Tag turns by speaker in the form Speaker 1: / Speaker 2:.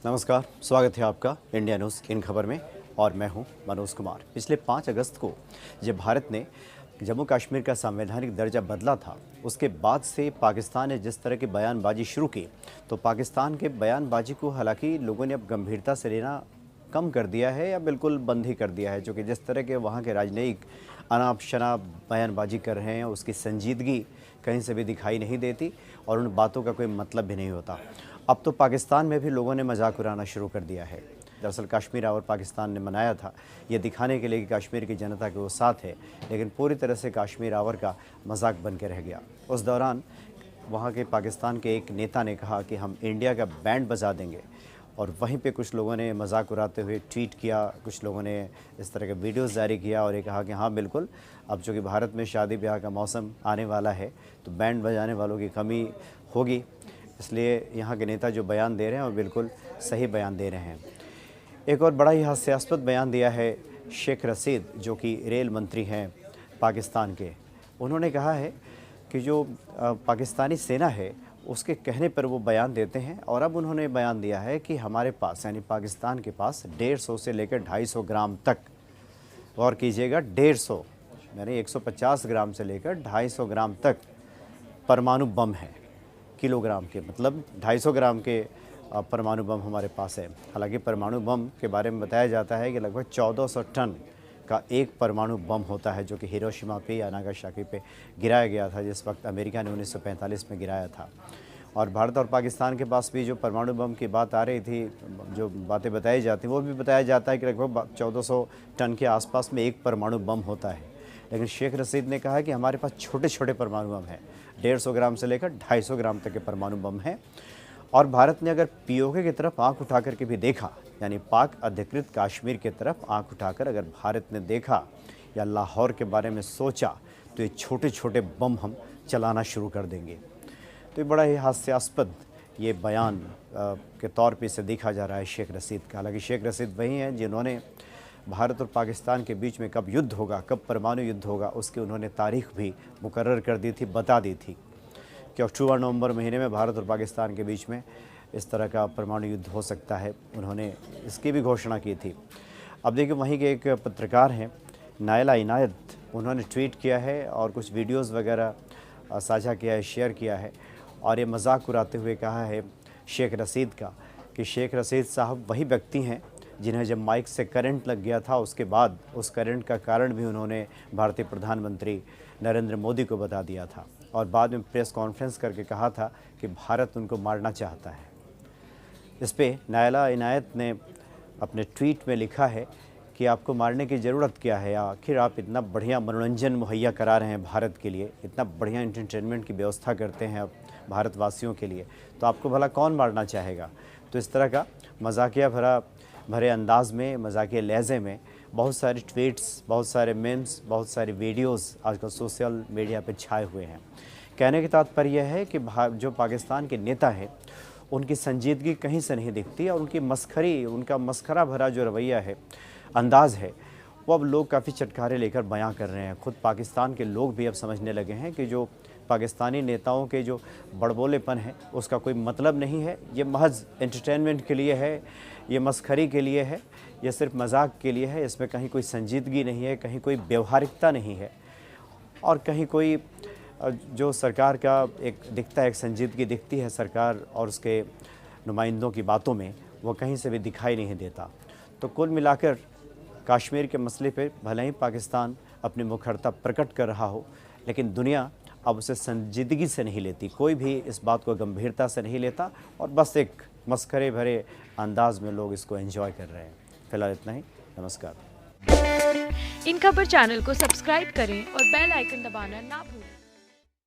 Speaker 1: नमस्कार, स्वागत है आपका इंडिया न्यूज़ इन खबर में और मैं हूं मनोज कुमार। पिछले 5 अगस्त को जब भारत ने जम्मू कश्मीर का संवैधानिक दर्जा बदला था, उसके बाद से पाकिस्तान ने जिस तरह की बयानबाजी शुरू की, तो पाकिस्तान के बयानबाजी को हालांकि लोगों ने अब गंभीरता से लेना कम कर दिया है या बिल्कुल बंद ही कर दिया है। जो कि जिस तरह के वहाँ के राजनयिक अनाप शनाप बयानबाजी कर रहे हैं, उसकी संजीदगी कहीं से भी दिखाई नहीं देती और उन बातों का कोई मतलब भी नहीं होता। अब तो पाकिस्तान में भी लोगों ने मजाक उड़ाना शुरू कर दिया है। दरअसल कश्मीर आवर पाकिस्तान ने मनाया था ये दिखाने के लिए कि कश्मीर की जनता के वो साथ है, लेकिन पूरी तरह से कश्मीर आवर का मजाक बन के रह गया। उस दौरान वहाँ के पाकिस्तान के एक नेता ने कहा कि हम इंडिया का बैंड बजा देंगे और वहीं पे कुछ लोगों ने मजाक उड़ाते हुए ट्वीट किया, कुछ लोगों ने इस तरह के वीडियोस जारी किया और ये कहा कि हाँ बिल्कुल, अब चूँकि भारत में शादी ब्याह का मौसम आने वाला है तो बैंड बजाने वालों की कमी होगी, इसलिए यहाँ के नेता जो बयान दे रहे हैं वो बिल्कुल सही बयान दे रहे हैं। एक और बड़ा ही हास्यास्पद बयान दिया है शेख रशीद, जो कि रेल मंत्री हैं पाकिस्तान के। उन्होंने कहा है कि जो पाकिस्तानी सेना है उसके कहने पर वो बयान देते हैं और अब उन्होंने बयान दिया है कि हमारे पास यानी पाकिस्तान के पास 150 से लेकर 250 ग्राम तक, गौर कीजिएगा 150 यानी 150 ग्राम से लेकर 250 ग्राम तक परमाणु बम है। किलोग्राम के मतलब 250 ग्राम के परमाणु बम हमारे पास है। हालांकि परमाणु बम के बारे में बताया जाता है कि लगभग 1400 टन का एक परमाणु बम होता है, जो कि हिरोशिमा पे या नागासाकी पे गिराया गया था जिस वक्त अमेरिका ने 1945 में गिराया था। और भारत और पाकिस्तान के पास भी जो परमाणु बम की बात आ रही थी, जो बातें बताई जाती वो भी बताया जाता है कि लगभग 1400 टन के आसपास में एक परमाणु बम होता है। लेकिन शेख रशीद ने कहा कि हमारे पास छोटे छोटे परमाणु बम हैं, 150 ग्राम से लेकर 250 ग्राम तक के परमाणु बम हैं। और भारत ने अगर पीओके की तरफ आंख उठा करके भी देखा, यानी पाक अधिकृत कश्मीर की तरफ आंख उठाकर अगर भारत ने देखा या लाहौर के बारे में सोचा, तो ये छोटे छोटे बम हम चलाना शुरू कर देंगे। तो ये बड़ा ही हास्यास्पद ये बयान के तौर पे इसे देखा जा रहा है शेख रशीद का। हालांकि शेख रशीद वही हैं जिन्होंने भारत और पाकिस्तान के बीच में कब युद्ध होगा, कब परमाणु युद्ध होगा, उसकी उन्होंने तारीख भी मुकर्रर कर दी थी, बता दी थी कि अक्टूबर-नवंबर महीने में भारत और पाकिस्तान के बीच में इस तरह का परमाणु युद्ध हो सकता है। उन्होंने इसकी भी घोषणा की थी। अब देखिए वहीं के एक पत्रकार हैं नायला इनायत, उन्होंने ट्वीट किया है और कुछ वीडियोज़ वगैरह साझा किया है, शेयर किया है और ये मजाक उड़ाते हुए कहा है शेख रशीद का कि शेख रशीद साहब वही व्यक्ति हैं जिन्हें जब माइक से करंट लग गया था, उसके बाद उस करंट का कारण भी उन्होंने भारतीय प्रधानमंत्री नरेंद्र मोदी को बता दिया था और बाद में प्रेस कॉन्फ्रेंस करके कहा था कि भारत उनको मारना चाहता है। इस पे नायला इनायत ने अपने ट्वीट में लिखा है कि आपको मारने की ज़रूरत क्या है, आखिर आप इतना बढ़िया मनोरंजन मुहैया करा रहे हैं भारत के लिए, इतना बढ़िया एंटरटेनमेंट की व्यवस्था करते हैं आप भारतवासियों के लिए, तो आपको भला कौन मारना चाहेगा। तो इस तरह का मजाकिया भरे अंदाज में, मजाकिया लहजे में बहुत सारे ट्वीट्स, बहुत सारे मीम्स, बहुत सारे वीडियोस आजकल सोशल मीडिया पर छाए हुए हैं। कहने की तात्पर्य यह है कि जो पाकिस्तान के नेता हैं उनकी संजीदगी कहीं से नहीं दिखती और उनका मस्खरा भरा जो रवैया है, अंदाज है, वो अब लोग काफ़ी चटखारे लेकर बयां कर रहे हैं। खुद पाकिस्तान के लोग भी अब समझने लगे हैं कि जो पाकिस्तानी नेताओं के जो बड़बोलेपन है उसका कोई मतलब नहीं है, ये महज एंटरटेनमेंट के लिए है, ये मस्खरी के लिए है, ये सिर्फ मजाक के लिए है। इसमें कहीं कोई संजीदगी नहीं है, कहीं कोई व्यवहारिकता नहीं है और कहीं कोई जो सरकार का एक दिखता है, एक संजीदगी दिखती है सरकार और उसके नुमाइंदों की बातों में, वो कहीं से भी दिखाई नहीं देता। तो कुल मिलाकर कश्मीर के मसले पर भले ही पाकिस्तान अपनी मुखरता प्रकट कर रहा हो, लेकिन दुनिया अब उसे संजीदगी से नहीं लेती, कोई भी इस बात को गंभीरता से नहीं लेता और बस एक मस्खरे भरे अंदाज में लोग इसको एंजॉय कर रहे हैं। फिलहाल इतना ही, नमस्कार।
Speaker 2: इन खबर चैनल को सब्सक्राइब करें और बेल आइकन दबाना ना भूलें।